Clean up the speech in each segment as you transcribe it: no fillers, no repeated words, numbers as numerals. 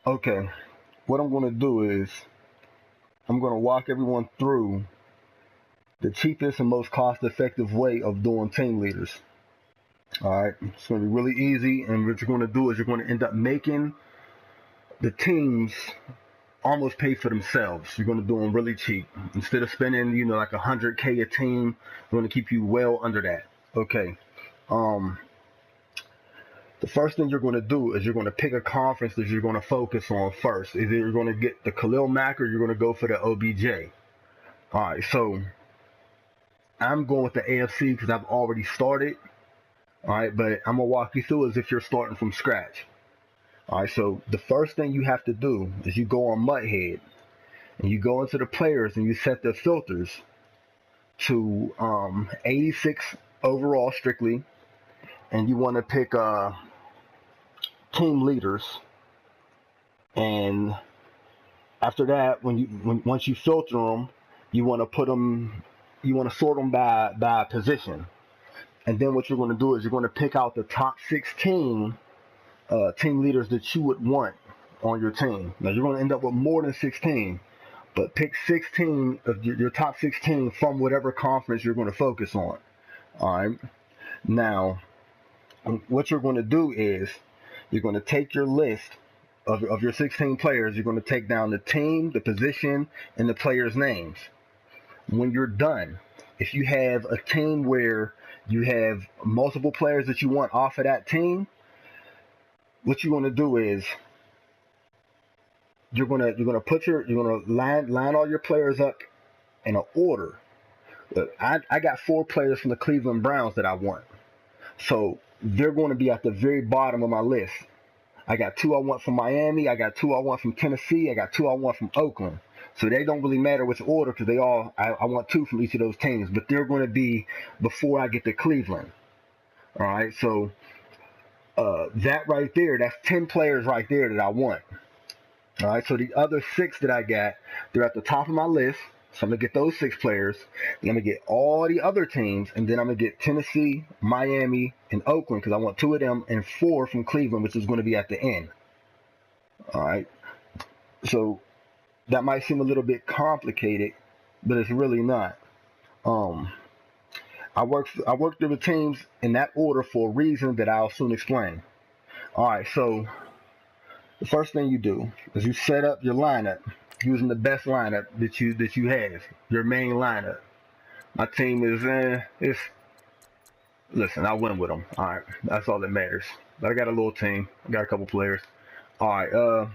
Okay, what I'm going to do is I'm going to walk everyone through the cheapest and most cost-effective way of doing team leaders. All right, it's going to be really easy, and what you're going to do is you're going to end up making the teams almost pay for themselves. You're going to do them really cheap. Instead of spending, like $100K a team, we're going to keep you well under that. Okay. The first thing you're going to do is you're going to pick a conference that you're going to focus on first. Either you're going to get the Khalil Mack or you're going to go for the OBJ. All right, so I'm going with the AFC because I've already started. All right, but I'm going to walk you through as if you're starting from scratch. All right, so the first thing you have to do is you go on Mudhead and you go into the players and you set the filters to 86 overall strictly, and you want to pick team leaders. And after that, once you filter them, you want to sort them by position. And then what you're going to do is you're going to pick out the top 16 team leaders that you would want on your team. Now you're going to end up with more than 16, but pick 16 of your top 16 from whatever conference you're going to focus on. All right. Now, what you're going to do is you're going to take your list of your 16 players. You're going to take down the team, the position, and the players' names. When you're done, if you have a team where you have multiple players that you want off of that team, what you're going to do is you're going to line all your players up in an order. I got 4 players from the Cleveland Browns that I want, so they're going to be at the very bottom of my list. I got 2 I want from Miami, I got 2 I want from Tennessee, I got 2 I want from Oakland. So they don't really matter which order because I want 2 from each of those teams, but they're going to be before I get to Cleveland. All right, so that right there, that's 10 players right there that I want. All right, so the other 6 that I got, they're at the top of my list. So I'm going to get those 6 players. Then I'm going to get all the other teams, and then I'm going to get Tennessee, Miami, and Oakland because I want 2 of them and 4 from Cleveland, which is going to be at the end. All right, so that might seem a little bit complicated, but it's really not. I work through the teams in that order for a reason that I'll soon explain. All right, so the first thing you do is you set up your lineup using the best lineup that you have, your main lineup. My team is listen, I win with them. All right, that's all that matters. But I got a little team. I got a couple players. All right,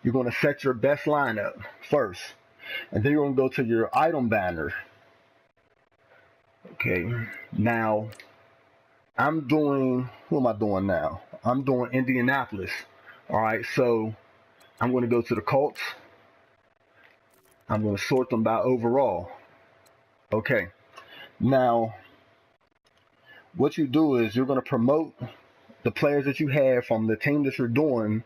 you're going to set your best lineup first, and then you're going to go to your item banner. Okay, now who am I doing now? I'm doing Indianapolis. All right, so I'm going to go to the Colts. I'm going to sort them by overall. Okay, now what you do is you're going to promote the players that you have from the team that you're doing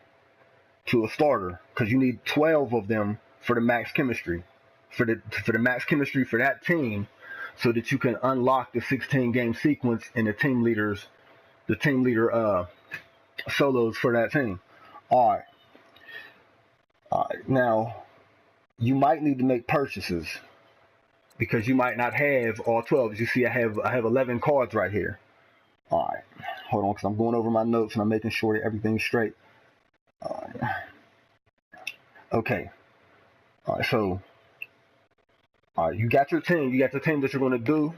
to a starter because you need 12 of them for the max chemistry, for the max chemistry for that team, so that you can unlock the 16 game sequence and the team leader solos for that team. All right. Now, you might need to make purchases because you might not have all 12. As you see, I have 11 cards right here. All right, hold on, because I'm going over my notes and I'm making sure that everything's straight. All right. Okay. All right, so you got your team. You got the team that you're going to do.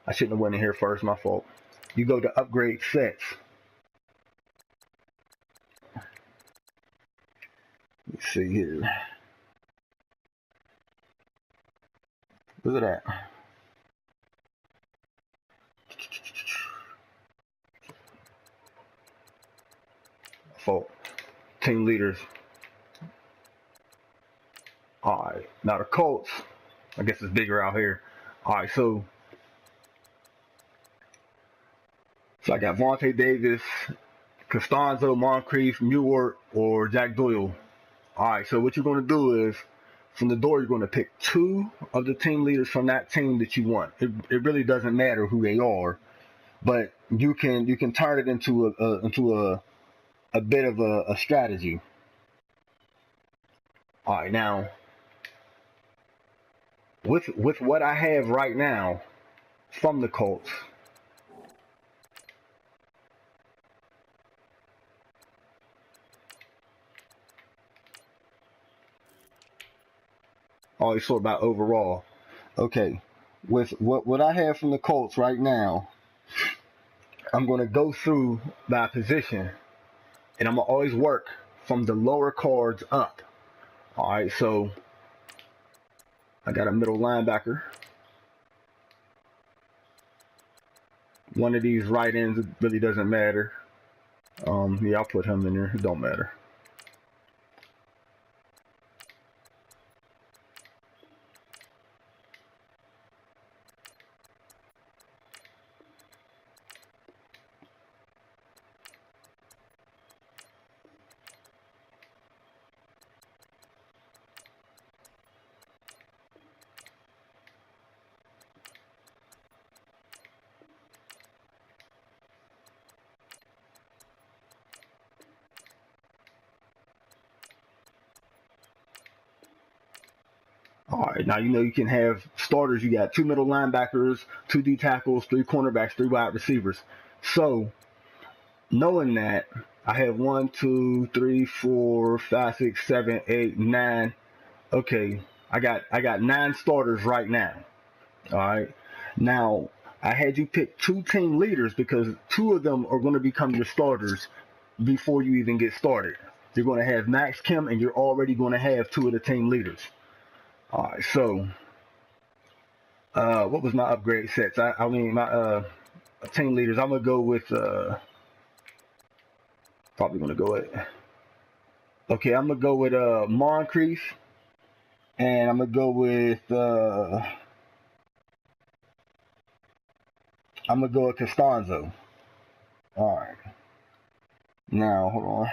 I shouldn't have went in here first. My fault. You go to upgrade sets. Let's see here. Look at that. Fault. Team leaders. Alright. Now the Colts, I guess it's bigger out here. Alright, so I got Vontae Davis, Costanzo, Moncrief, Mewart, or Jack Doyle. Alright, so what you're going to do is, from the door, you're going to pick 2 of the team leaders from that team that you want. It really doesn't matter who they are, but you can turn it into a bit of a strategy. All right, now with what I have right now from the Colts, oh, you sort about overall. Okay, with what I have from the Colts right now, I'm gonna go through by position, and I'm gonna always work from the lower cards up. All right, so I got a middle linebacker. One of these right ends, it really doesn't matter. Yeah, I'll put him in there. It don't matter. All right, now you know you can have starters. You got two middle linebackers, two D tackles, three cornerbacks, three wide receivers. So knowing that, I have 1, 2, 3, 4, 5, 6, 7, 8, 9. Okay, I got 9 starters right now. All right. Now I had you pick 2 team leaders because 2 of them are going to become your starters before you even get started. You're going to have Max, Kim, and you're already going to have 2 of the team leaders. All right. So what was my upgrade sets? I mean my team leaders. I'm gonna go with probably gonna go with. Okay, I'm gonna go with Moncrief, and I'm gonna go with Costanzo. All right. Now hold on.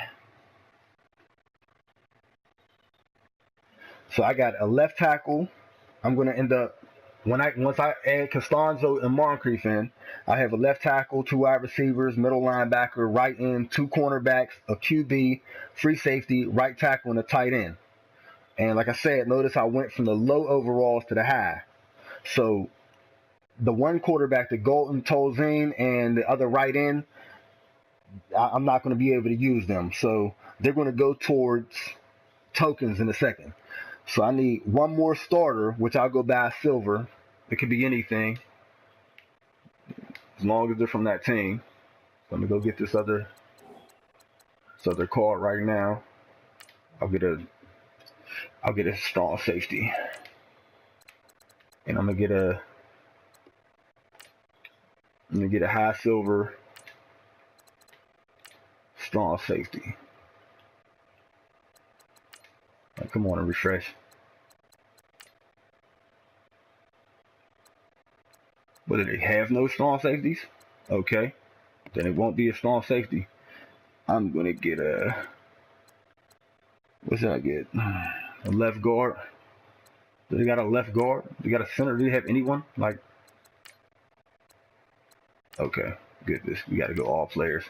So I got a left tackle. I'm gonna end up once I add Costanzo and Moncrief in, I have a left tackle, 2 wide receivers, middle linebacker, right end, 2 cornerbacks, a QB, free safety, right tackle, and a tight end. And like I said, notice I went from the low overalls to the high. So the one quarterback, the Golden Tolzien, and the other right end, I'm not going to be able to use them. So they're going to go towards tokens in a second. So I need one more starter, which I'll go buy silver. It could be anything, as long as they're from that team. So I'm gonna go get this other card right now. I'll get a strong safety, and I'm gonna get a high silver strong safety. Right, come on and refresh. But do they have no strong safeties? Okay, then it won't be a strong safety. I'm gonna get what's that I get? A left guard. Do they got a left guard? They got a center? Do they have anyone? Like, okay, good. We got to go all players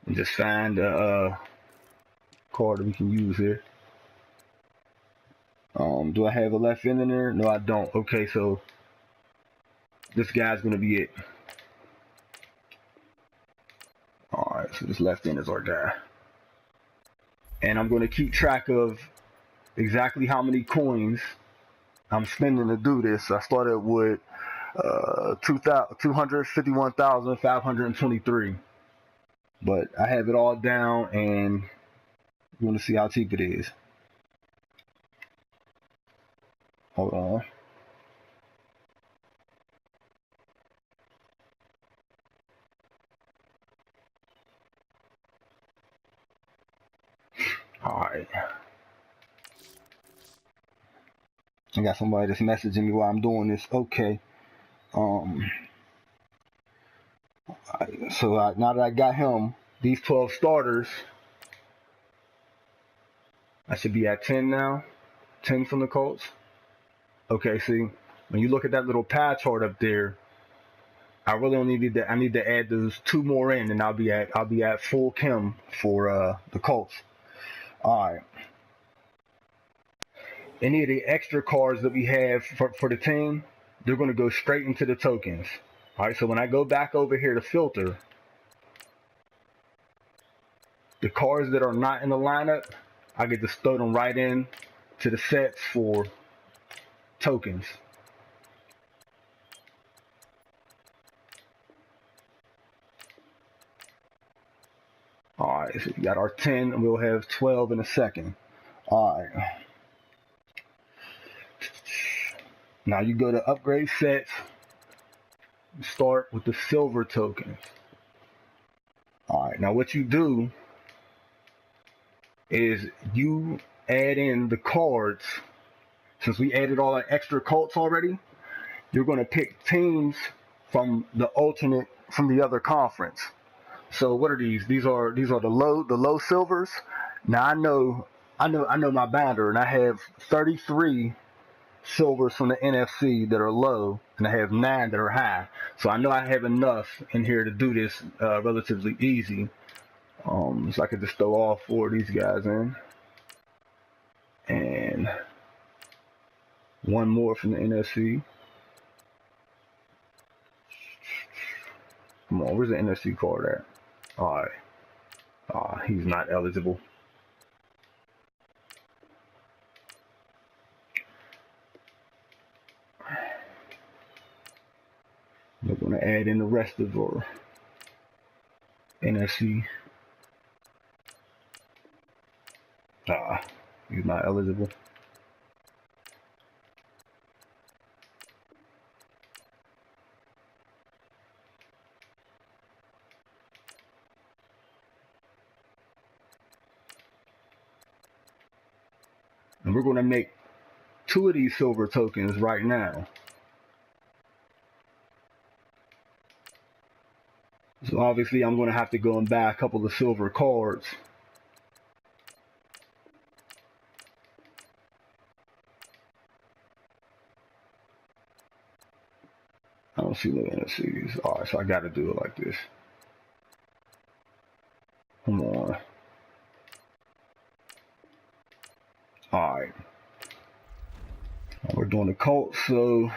and just find a card that we can use here. Do I have a left end in there? No, I don't. Okay, so this guy's gonna be it. All right, so this left end is our guy, and I'm gonna keep track of exactly how many coins I'm spending to do this. I started with 251,523, but I have it all down, and you want to see how cheap it is. Hold on. All right. I got somebody that's messaging me while I'm doing this. Okay. So now that I got him, these 12 starters, I should be at 10 now. 10 from the Colts. Okay, see, when you look at that little pie chart up there, I really only need to. I need to add those 2 more in, and I'll be at full Kim for the Colts. All right. any of the extra cards that we have for the team, they're going to go straight into the tokens. All right, so when I go back over here to filter, the cards that are not in the lineup, I get to throw them right in to the sets for tokens. All right, so we got our 10, and we'll have 12 in a second. All right. Now you go to upgrade sets, start with the silver tokens. All right, now what you do is you add in the cards. Since we added all our extra cults already, you're going to pick teams from the alternate, from the other conference. So what are these? These are the low silvers. Now I know my bounder, and I have 33 silvers from the NFC that are low, and I have 9 that are high. So I know I have enough in here to do this relatively easy. So I could just throw all 4 of these guys in, and 1 more from the NFC. Come on, where's the NFC card at? All right. He's not eligible. We're going to add in the rest of our NFC. He's not eligible. And we're going to make 2 of these silver tokens right now. So obviously I'm going to have to go and buy a couple of silver cards. I don't see no NFCs. Alright, so I got to do it like this. Come on. Alright. We're doing the Colts, so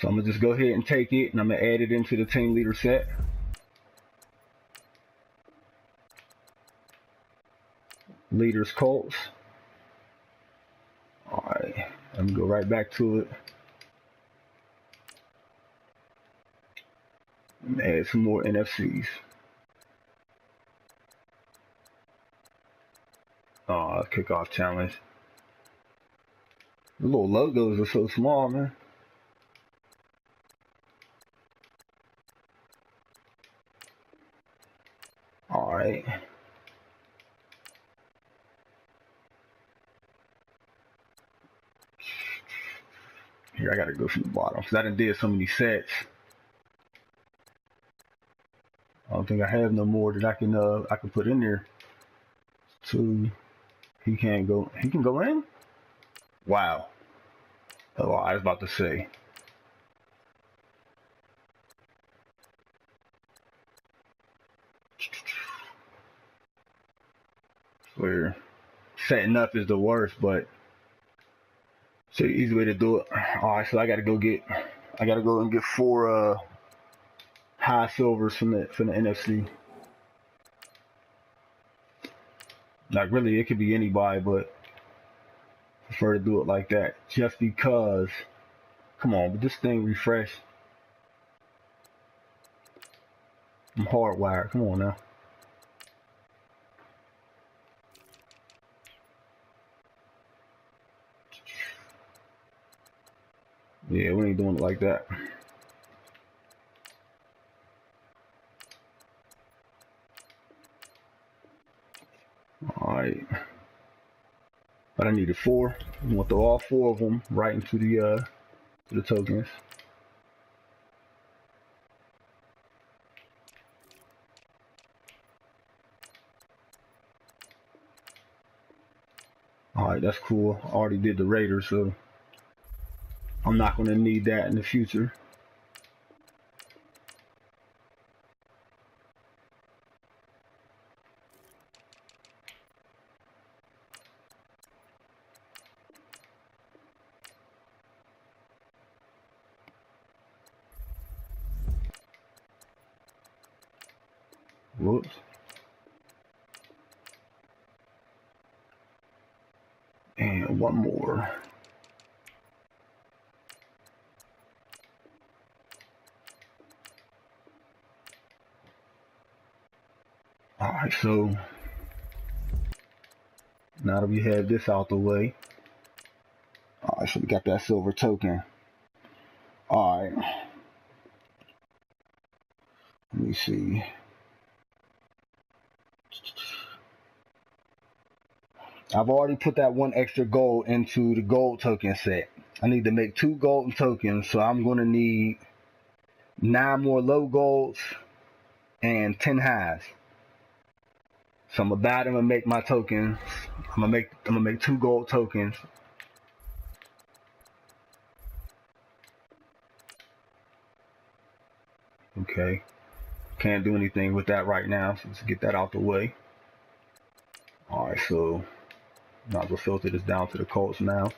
I'm going to just go ahead and take it, and I'm going to add it into the team leader set. Leaders Colts. Alright, let me go right back to it. And add some more NFCs. Kickoff challenge. The little logos are so small, man. Alright. Here, I gotta go from the bottom because I done did so many sets. I don't think I have no more that I can put in there. 2. He can't go. He can go in? Wow. Oh, I was about to say. Where setting up is the worst, but it's an easy way to do it. Alright, so I gotta go and get 4 high silvers from the NFC. Like really, it could be anybody, but I prefer to do it like that just because. Come on, but this thing refresh. I'm hardwired. Come on now. Yeah, we ain't doing it like that. Alright. But I needed 4. I'm gonna throw all 4 of them right into the tokens. Alright, that's cool. I already did the Raiders, so I'm not gonna need that in the future. Whoops. And one more. Alright, so now that we have this out the way, alright, so we got that silver token. Alright, let me see. I've already put that one extra gold into the gold token set. I need to make 2 golden tokens, so I'm going to need 9 more low golds and 10 highs. So I'm about to make my tokens. I'm gonna make 2 gold tokens. Okay. Can't do anything with that right now, so let's get that out the way. Alright, so might as well filter this down to the Colts now.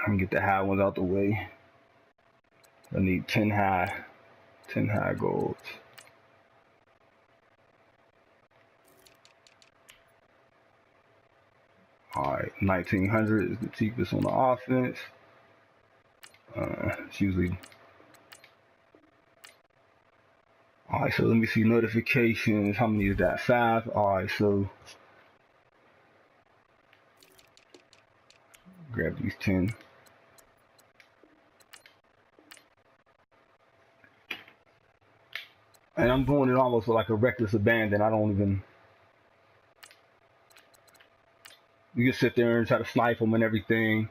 And get the high ones out the way. I need 10 high golds. Alright, 1900 is the cheapest on the offense. It's usually. Alright, so let me see notifications. How many is that? 5. Alright, so grab these 10. And I'm doing it almost like a reckless abandon. I don't even. You just sit there and try to snipe them and everything.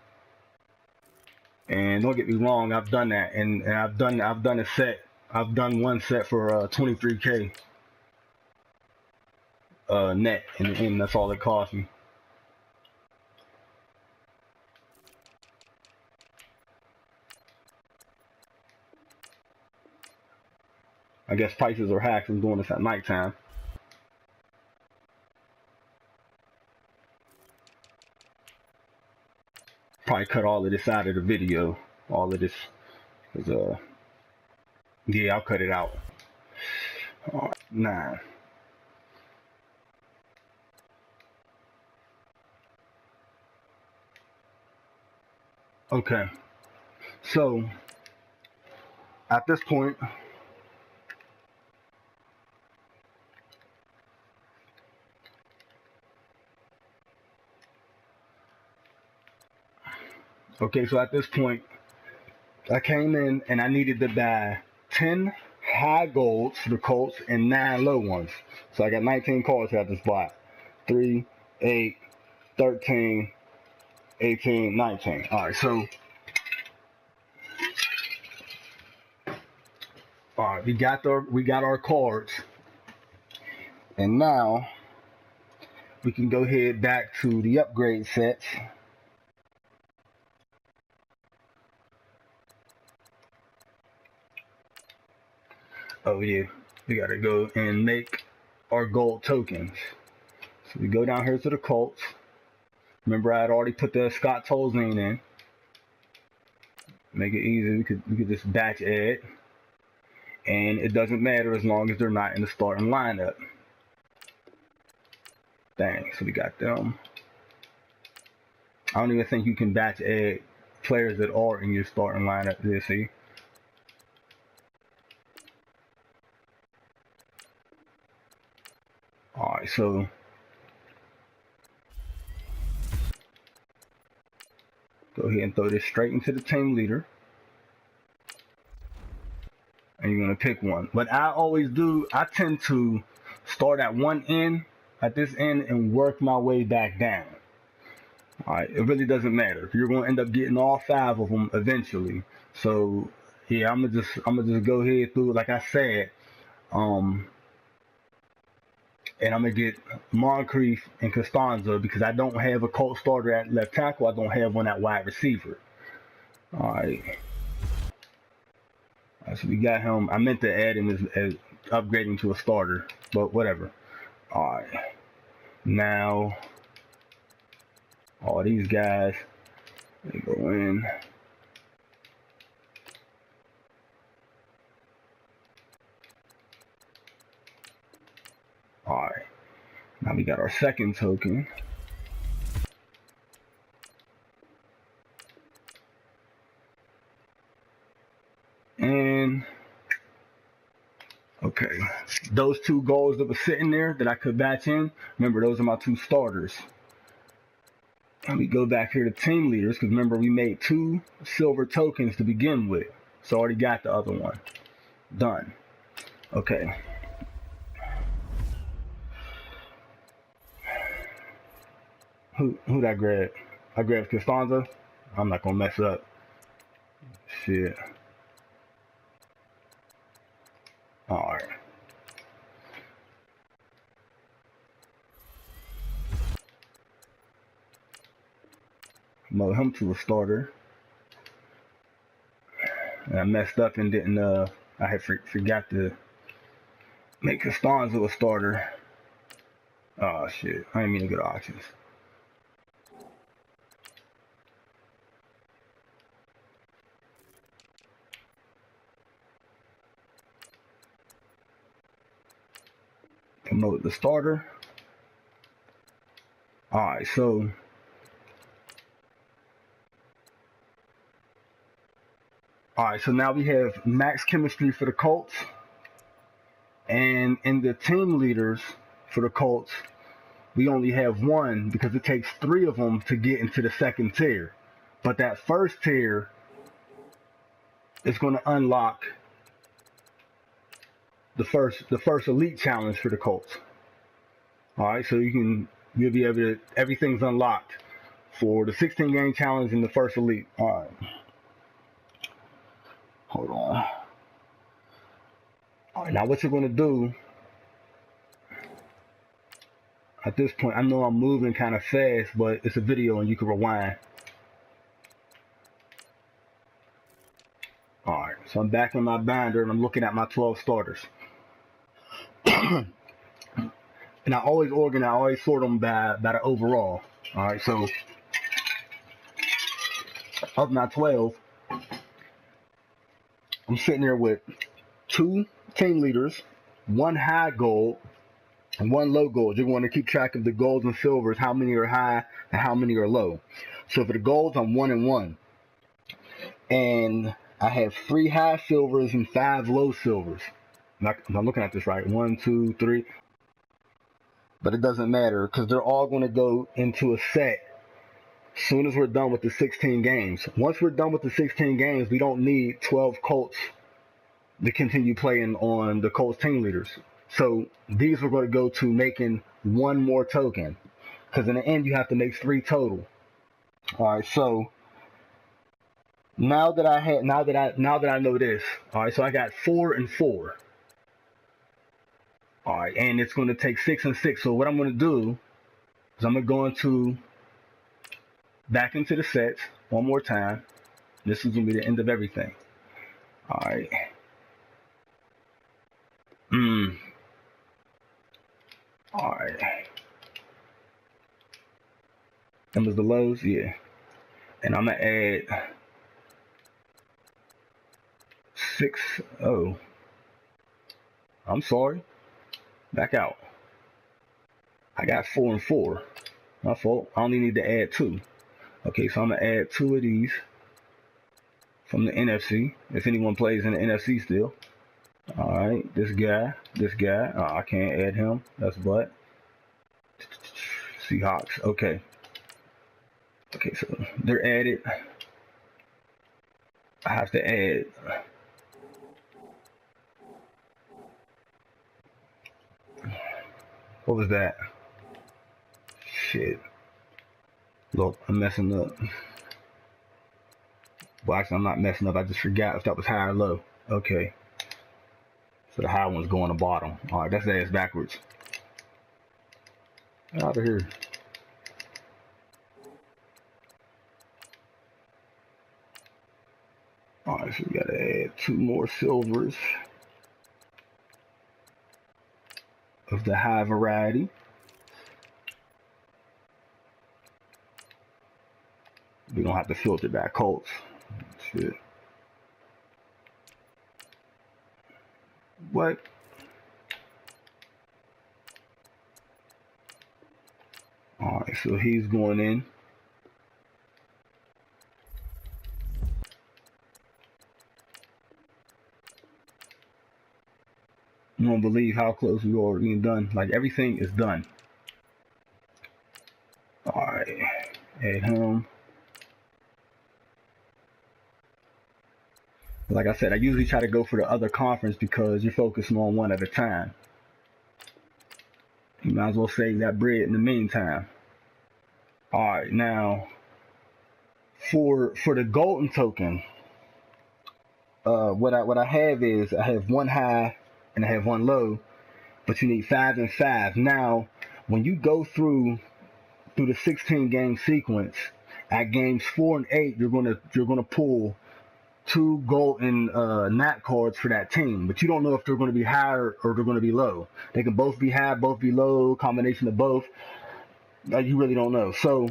And don't get me wrong, I've done that, and I've done a set. I've done one set for 23K net, and that's all it cost me. I guess prices are hacked from doing this at nighttime. Probably cut all of this out of the video. All of this, cause yeah, I'll cut it out. All right, 9. Okay, so at this point, I came in and I needed to buy 10 high golds for the Colts and 9 low ones. So I got 19 cards at this spot. 3, 8, 13, 18, 19. Alright, so alright, we got our cards. And now we can go ahead back to the upgrade sets. Oh yeah, we gotta go and make our gold tokens. So we go down here to the Colts. Remember, I had already put the Scott Tolzien in. Make it easy. We could just batch add, and it doesn't matter as long as they're not in the starting lineup. Dang, so we got them. I don't even think you can batch add players that are in your starting lineup. There, see. Alright, so go ahead and throw this straight into the team leader. And you're going to pick one. But I always do, I tend to start at one end, at this end, and work my way back down. Alright, it really doesn't matter. You're going to end up getting all 5 of them eventually. So, yeah, I'm gonna just go ahead through, like I said, and I'm going to get Moncrief and Costanza because I don't have a Colt starter at left tackle. I don't have one at wide receiver. Alright. So we got him. I meant to add him as upgrading to a starter, but whatever. Alright. Now, all these guys, they go in. Now we got our second token. And okay, those 2 goals that were sitting there that I could batch in, remember those are my 2 starters. Let me go back here to team leaders, because remember we made 2 silver tokens to begin with. So I already got the other one. Done. Okay. Who did I grab? I grabbed Costanza. I'm not gonna mess up. Shit. Alright. Promote him to a starter. And I messed up and didn't I had forgot to make Costanza a starter. Oh shit. I didn't mean to go to auctions. Promote the starter. Alright, so now we have max chemistry for the Colts. And in the team leaders for the Colts, we only have 1 because it takes 3 of them to get into the second tier. But that first tier is going to unlock the first elite challenge for the Colts. Alright, so you'll be able to, everything's unlocked for the 16 game challenge and the first elite. Alright. Hold on. Alright, now what you're gonna do at this point, I know I'm moving kind of fast, but it's a video and you can rewind. Alright, so I'm back in my binder and I'm looking at my 12 starters. And I always sort them by the overall. Alright, so of my 12, I'm sitting there with 2 team leaders, 1 high gold, and 1 low gold. You're going to keep track of the golds and silvers, how many are high and how many are low. So for the golds, I'm 1 and 1. And I have 3 high silvers and 5 low silvers. I'm looking at this right. 1, 2, 3. But it doesn't matter because they're all going to go into a set as soon as we're done with the 16 games. Once we're done with the 16 games, we don't need 12 Colts to continue playing on the Colts team leaders. So these are going to go to making 1 more token, because in the end you have to make 3 total. All right, so now that I know this, all right, so I got 4 and 4. All right, and it's going to take 6 and 6. So what I'm going to do is I'm going to go back into the sets one more time. This is going to be the end of everything. All right. All right. Them was the lows, yeah. And I'm gonna add 6. Oh, I'm sorry. Back out. I got 4 and 4. My fault. I only need to add 2. Okay, so I'm gonna add 2 of these from the NFC. If anyone plays in the NFC still. Alright, this guy. Oh, I can't add him. That's butt. Seahawks. Okay. Okay, so they're added. I have to add. What was that? Shit. Look, I'm messing up. Well, actually, I'm not messing up. I just forgot if that was high or low. Okay. So the high one's going to bottom. Alright, that's the ass backwards. Get out of here. Alright, so we gotta add 2 more silvers of the high variety. We don't have to filter back Colts. Shit. What? Alright, so he's going in. You won't believe how close we are being done. Like, everything is done. Alright, add him. Like I said, I usually try to go for the other conference because you're focusing on one at a time. You might as well save that bread in the meantime. Alright, now for the golden token, what I have is I have one high and I have one low, but you need 5 and 5. Now, when you go through the 16 game sequence, at games 4 and 8, you're gonna pull 2 golden Mack cards for that team, but you don't know if they're going to be high or they're going to be low. They can both be high, both be low, combination of both. You really don't know. So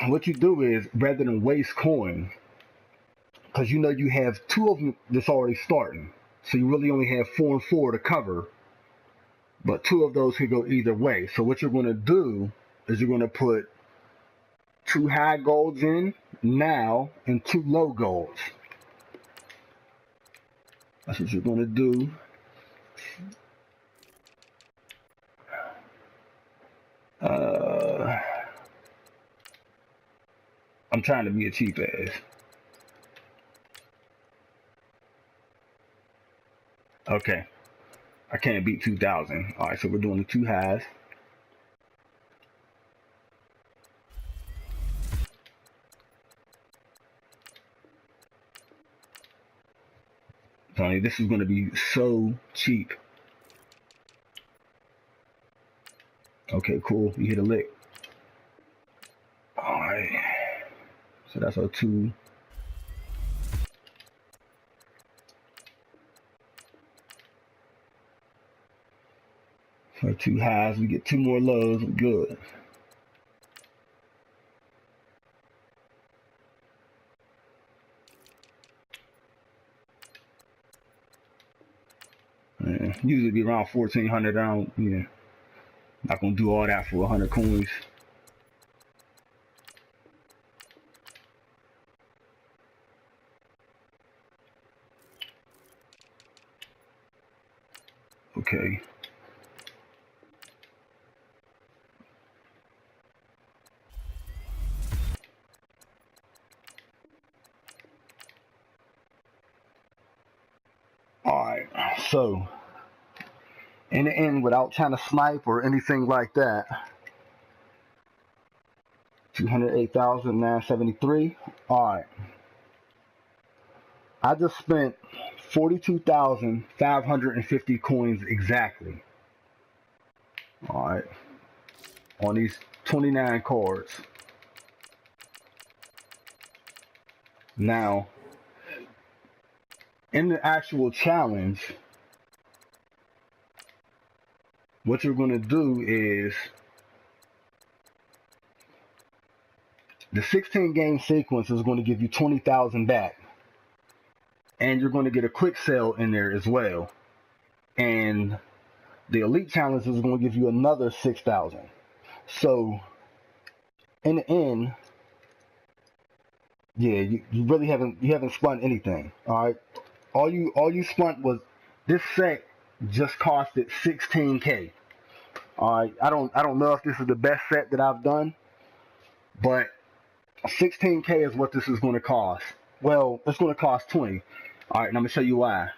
what you do is, rather than waste coin, because you know you have 2 of them that's already starting, so you really only have 4 and 4 to cover, but 2 of those could go either way. So what you're going to do is you're going to put 2 high golds in now and 2 low golds. That's what you're going to do. I'm trying to be a cheap ass. Okay. I can't beat 2,000. Alright, so we're doing the 2 highs. Tony, this is going to be so cheap. Okay, cool. You hit a lick. Alright. So that's our 2. For 2 highs, we get 2 more lows. We're good. Yeah, usually be around 1,400. Not gonna do all that for 100 coins. Okay. Alright, so in the end, without trying to snipe or anything like that, 208,973. Alright. I just spent 42,550 coins exactly. Alright. On these 29 cards. Now, in the actual challenge, what you're going to do is the 16 game sequence is going to give you 20,000 back, and you're going to get a quick sale in there as well, and the elite challenge is going to give you another 6,000. So in the end, yeah, you really haven't spun anything. All you spun was this set just costed 16K. Alright, I don't know if this is the best set that I've done, but 16K is what this is going to cost. Well, it's going to cost 20. Alright, and I'm gonna show you why.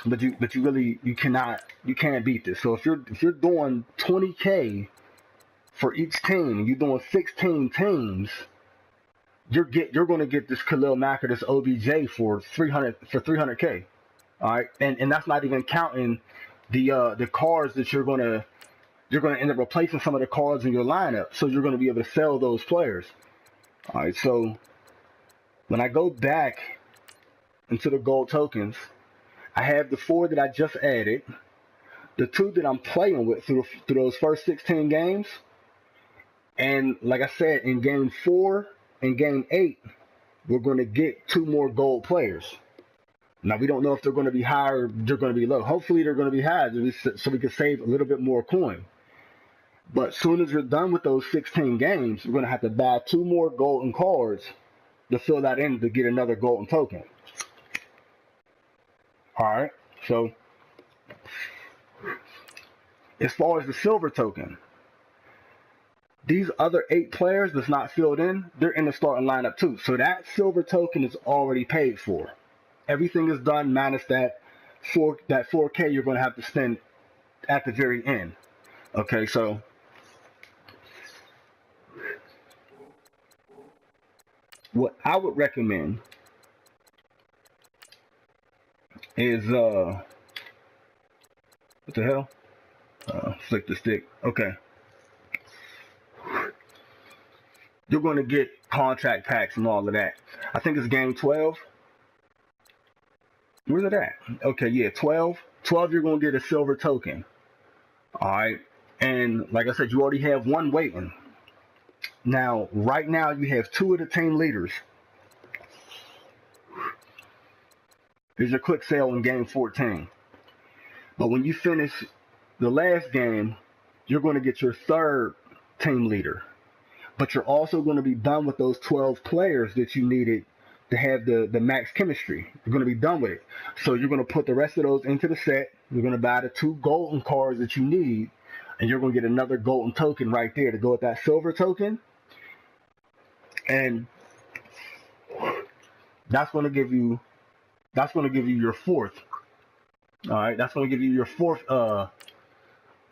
But you really can't beat this. So if you're doing 20K for each team, and you're doing 16 teams, you're going to get this Khalil Mack or this OBJ for 300K. All right, and that's not even counting the cards that you're gonna end up replacing some of the cards in your lineup. So you're going to be able to sell those players. All right, so when I go back into the gold tokens, I have the 4 that I just added, the 2 that I'm playing with through those first 16 games, and like I said, in game 4 and game 8, we're going to get 2 more gold players. Now, we don't know if they're going to be high or they're going to be low. Hopefully, they're going to be high so we can save a little bit more coin. But as soon as you're done with those 16 games, you're going to have to buy 2 more golden cards to fill that in to get another golden token. Alright, so as far as the silver token, these other 8 players that's not filled in, they're in the starting lineup too. So that silver token is already paid for. Everything is done minus that 4K you're going to have to spend at the very end. Okay, so what I would recommend is what the hell? Flick the stick. Okay. You're going to get contract packs and all of that. I think it's game 12. Where's it at? Okay, yeah, 12. 12, you're going to get a silver token. Alright. And like I said, you already have 1 waiting. Now, right now, you have 2 of the team leaders. Here's your quick sale in game 14. But when you finish the last game, you're going to get your 3rd team leader. But you're also going to be done with those 12 players that you needed to have the max chemistry. You're going to be done with it. So you're going to put the rest of those into the set. You're going to buy the 2 golden cards that you need. And you're going to get another golden token right there to go with that silver token. And that's going to give you your 4th. All right, that's going to give you your 4th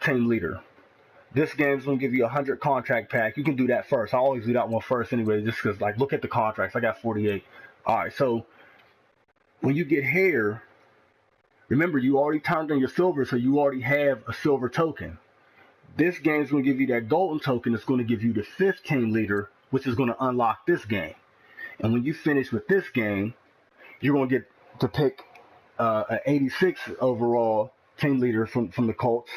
team leader. This game's going to give you 100 contract pack. You can do that first. I always do that one first anyway, just because, like, look at the contracts. I got 48. All right, so when you get here, remember, you already turned in your silver, so you already have a silver token. This game's going to give you that golden token. It's going to give you the 5th team leader, which is going to unlock this game. And when you finish with this game, you're going to get to pick an 86 overall team leader from the Colts.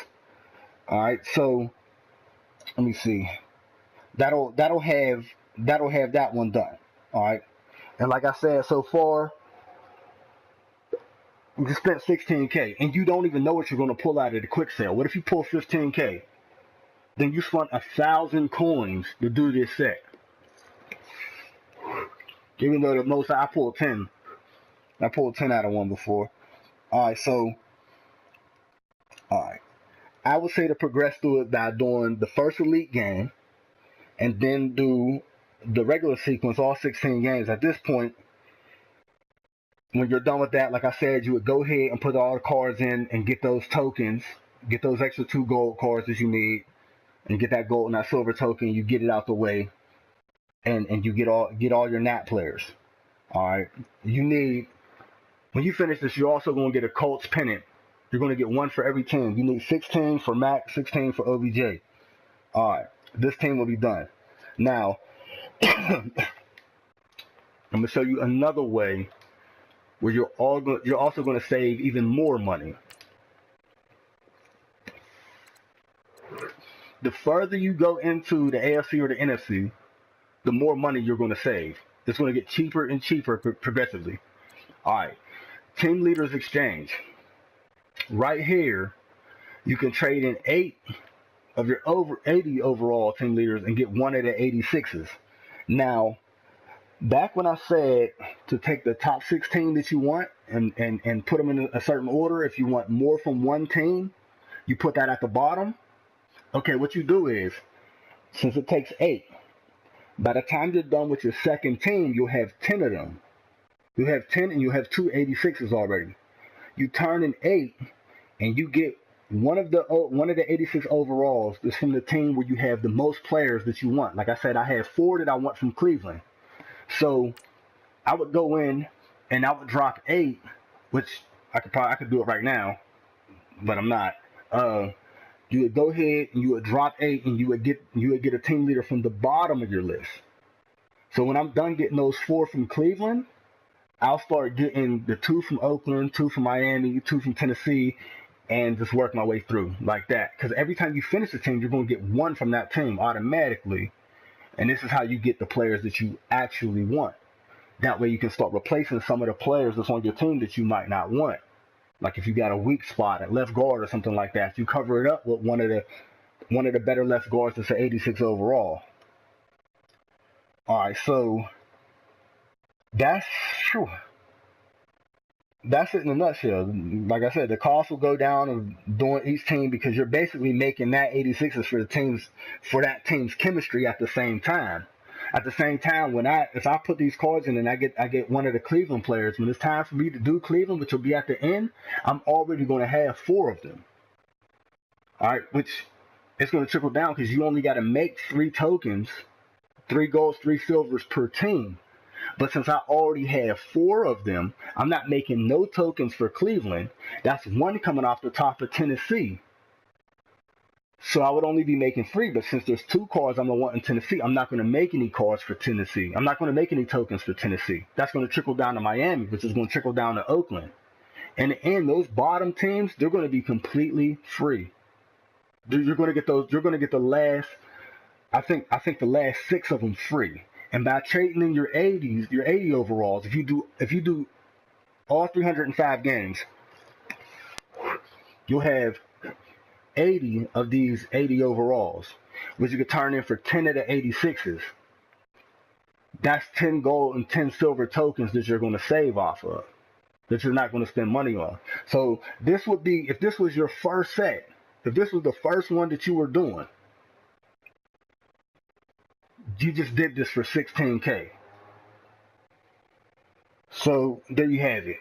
All right, so let me see. That'll have that one done. All right, and like I said, so far you just spent 16K, and you don't even know what you're going to pull out of the quick sale. What if you pull 15K? Then you spent 1,000 coins to do this set. Even though the most I pulled 10. I pulled 10 out of one before. Alright, so I would say to progress through it by doing the first elite game and then do the regular sequence, all 16 games. At this point, when you're done with that, like I said, you would go ahead and put all the cards in and get those tokens, get those extra 2 gold cards that you need, and get that gold and that silver token. You get it out the way, and you get all your nat players. All right, you need, when you finish this, you're also going to get a Colts pennant. You're going to get 1 for every team. You need 16 for Mack, 16 for OBJ. All right, this team will be done. Now, I'm going to show you another way where you're also going to save even more money. The further you go into the AFC or the NFC, the more money you're going to save. It's going to get cheaper and cheaper progressively. All right, team leaders exchange. Right here, you can trade in 8 of your over 80 overall team leaders and get 1 of the 86s. Now, back when I said to take the top 16 that you want and put them in a certain order, if you want more from one team, you put that at the bottom. Okay, what you do is, since it takes 8, by the time you're done with your second team, you'll have 10 of them. You have 10 and you have 2 86s already. You turn in 8 and you get one of the 86 overalls that's from the team where you have the most players that you want. Like I said, I have 4 that I want from Cleveland. So I would go in and I would drop 8, which I could do it right now, but I'm not. You would go ahead and you would drop 8 and you would get a team leader from the bottom of your list. So when I'm done getting those 4 from Cleveland, I'll start getting the 2 from Oakland, 2 from Miami, 2 from Tennessee, and just work my way through like that. Because every time you finish a team, you're going to get 1 from that team automatically. And this is how you get the players that you actually want. That way you can start replacing some of the players that's on your team that you might not want. Like if you got a weak spot at left guard or something like that, you cover it up with one of the one of the better left guards that's an 86 overall. All right, so that's true. That's it in a nutshell. Like I said, the cost will go down of doing each team because you're basically making that 86s for that team's chemistry at the same time. At the same time, if I put these cards in and I get one of the Cleveland players, when it's time for me to do Cleveland, which will be at the end, I'm already going to have 4 of them. All right, which it's going to trickle down because you only got to make 3 tokens, 3 golds, 3 silvers per team. But since I already have 4 of them, I'm not making no tokens for Cleveland. That's 1 coming off the top of Tennessee. So I would only be making 3, but since there's 2 cards I'm going to want in Tennessee, I'm not going to make any cards for Tennessee. I'm not going to make any tokens for Tennessee. That's going to trickle down to Miami, which is going to trickle down to Oakland. In the end, those bottom teams, they're going to be completely free. You're going to get those. You're going to get the last. I think the last 6 of them free. And by trading in your 80 overalls, if you do all 305 games, you'll have 80 of these 80 overalls, which you could turn in for 10 of the 86s. That's 10 gold and 10 silver tokens that you're going to save off of, that you're not going to spend money on. So this would be, if this was your first set, if this was the first one that you were doing, you just did this for 16K. So there you have it.